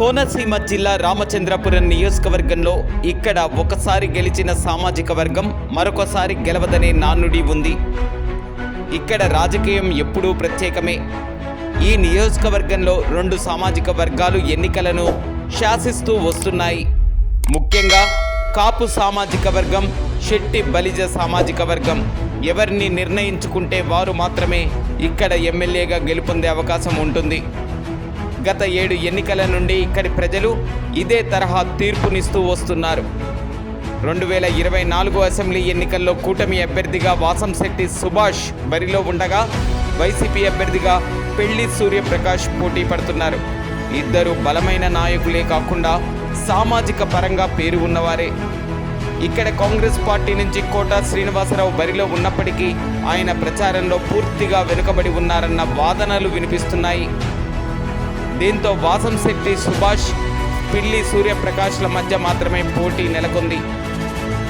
కోనసీమ జిల్లా రామచంద్రపురం నియోజకవర్గంలో ఇక్కడ ఒకసారి గెలిచిన సామాజిక వర్గం మరొకసారి గెలవదనే నానుడి ఉంది. ఇక్కడ రాజకీయం ఎప్పుడూ ప్రత్యేకమే. ఈ నియోజకవర్గంలో రెండు సామాజిక వర్గాలు ఎన్నికలను శాసిస్తూ వస్తున్నాయి. ముఖ్యంగా కాపు సామాజిక వర్గం, శెట్టి బలిజ సామాజిక వర్గం ఎవరిని నిర్ణయించుకుంటే వారు మాత్రమే ఇక్కడ ఎమ్మెల్యేగా గెలుపొందే అవకాశం ఉంటుంది. గత 7 ఎన్నికల నుండి ఇక్కడి ప్రజలు ఇదే తరహా తీర్పునిస్తూ వస్తున్నారు. 2024 అసెంబ్లీ ఎన్నికల్లో కూటమి అభ్యర్థిగా వాసంశెట్టి సుభాష్ బరిలో ఉండగా వైసీపీ అభ్యర్థిగా పెళ్లి సూర్యప్రకాష్ పోటీ పడుతున్నారు. ఇద్దరు బలమైన నాయకులే కాకుండా సామాజిక పరంగా పేరు ఉన్నవారే. ఇక్కడ కాంగ్రెస్ పార్టీ నుంచి కోట శ్రీనివాసరావు బరిలో ఉన్నప్పటికీ ఆయన ప్రచారంలో పూర్తిగా వెనుకబడి ఉన్నారన్న వాదనలు వినిపిస్తున్నాయి. దీంతో వాసంశెట్టి సుభాష్, పిల్లి సూర్యప్రకాష్ల మధ్య మాత్రమే పోటీ నెలకొంది.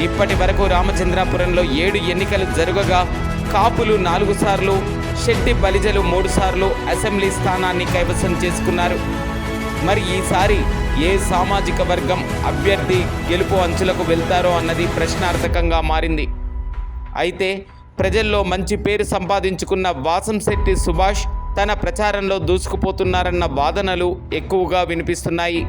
ఇప్పటి వరకు రామచంద్రాపురంలో 7 ఎన్నికలు జరగగా కాపులు 4 సార్లు, శెట్టి బలిజలు 3 సార్లు అసెంబ్లీ స్థానాన్ని కైవసం చేసుకున్నారు. మరి ఈసారి ఏ సామాజిక వర్గం అభ్యర్థి గెలుపు అంచులకు వెళ్తారో అన్నది ప్రశ్నార్థకంగా మారింది. అయితే ప్రజల్లో మంచి పేరు సంపాదించుకున్న వాసంశెట్టి సుభాష్ తన ప్రచారంలో దూసుకుపోతున్నారన్న వాదనలు ఎక్కువగా వినిపిస్తున్నాయి.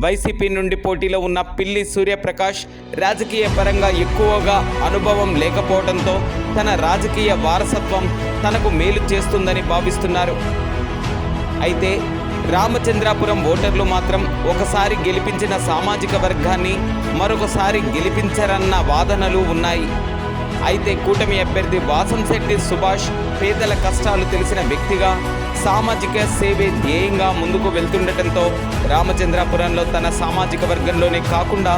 వైసీపీ నుండి పోటీలో ఉన్న పిల్లి సూర్యప్రకాష్ రాజకీయ పరంగా ఎక్కువగా అనుభవం లేకపోవడంతో తన రాజకీయ వారసత్వం తనకు మేలు చేస్తుందని భావిస్తున్నారు. అయితే రామచంద్రాపురం ఓటర్లు మాత్రం ఒకసారి గెలిపించిన సామాజిక వర్గాన్ని మరొకసారి గెలిపించరన్న వాదనలు ఉన్నాయి. అయితే కూటమి అభ్యర్థి వాసంశెట్టి సుభాష్ పేదల కష్టాలు తెలిసిన వ్యక్తిగా సామాజిక సేవే ధ్యేయంగా ముందుకు వెళ్తుండటంతో రామచంద్రాపురంలో తన సామాజిక వర్గంలోనే కాకుండా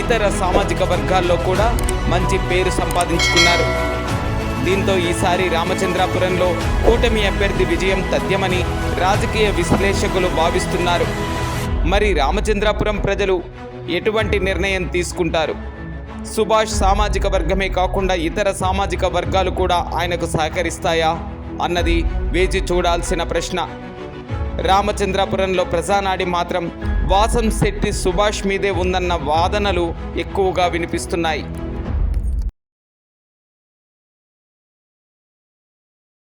ఇతర సామాజిక వర్గాల్లో కూడా మంచి పేరు సంపాదించుకున్నారు. దీంతో ఈసారి రామచంద్రాపురంలో కూటమి అభ్యర్థి విజయం తథ్యమని రాజకీయ విశ్లేషకులు భావిస్తున్నారు. మరి రామచంద్రాపురం ప్రజలు ఎటువంటి నిర్ణయం తీసుకుంటారు? సుభాష్ సామాజిక వర్గమే కాకుండా ఇతర సామాజిక వర్గాలు కూడా ఆయనకు సహకరిస్తాయా అన్నది వేచి చూడాల్సిన ప్రశ్న. రామచంద్రాపురంలో ప్రజానాడి మాత్రం వాసంశెట్టి సుభాష్ మీదే ఉందన్న వాదనలు ఎక్కువగా వినిపిస్తున్నాయి.